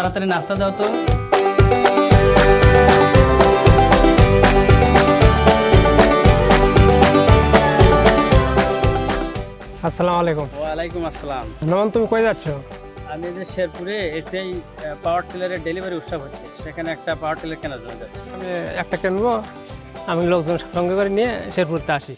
তাড়াতাড়ি নাস্তা দাও তো। আসসালামু আলাইকুম। ওয়ালাইকুম আসসালাম। নমন, তুমি কই যাচ্ছ? আমি যে শেরপুরে এসেই পাওয়ার টিলারের ডেলিভারি উৎসব হচ্ছে, সেখানে একটা পাওয়ার টিলার কেনার জন্য যাচ্ছি। আমি একটা কিনবো, আমি লোকজন সঙ্গে করে নিয়ে শেরপুরতে আসি।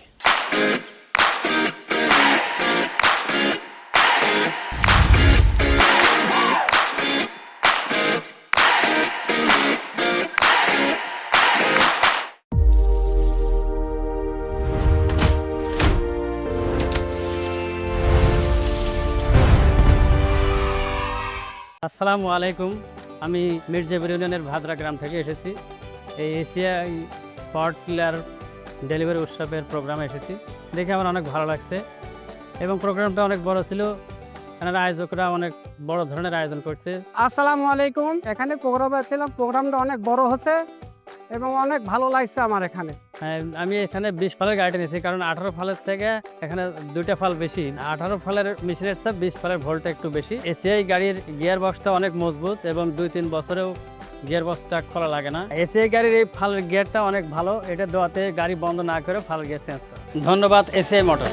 আসসালামু আলাইকুম। আমি মির্জাপুর ইউনিয়নের ভাদরা গ্রাম থেকে এসেছি। এই এশিয়াই পাওয়ার টিলার ডেলিভারি উৎসবের প্রোগ্রামে এসেছি, দেখে আমার অনেক ভালো লাগছে এবং প্রোগ্রামটা অনেক বড় ছিল। এখানের আয়োজকরা অনেক বড় ধরনের আয়োজন করছে। আসসালামু আলাইকুম। এখানে প্রোগ্রামে ছিলাম, প্রোগ্রামটা অনেক বড় হচ্ছে এবং অনেক ভালো লাগছে আমার এখানে। আমি এখানে 20 ফালের গাড়িটা নিয়েছি, কারণ 18 ফালের থেকে এখানে 2টা ফাল বেশি। 18 ফালের মেশিনের চেয়ে 20 ফালের ভোল্টটা একটু বেশি। এসিআই গাড়ির গিয়ার বক্সটা অনেক মজবুত এবং 2-3 বছরেও গিয়ার বক্সটা খোলা লাগে না। এসিআই গাড়ির এই ফালের গিয়ারটা অনেক ভালো, এটা দেওয়াতে গাড়ি বন্ধ না করে ফালের গিয়ার চেঞ্জ করে। ধন্যবাদ এসিআই মোটর।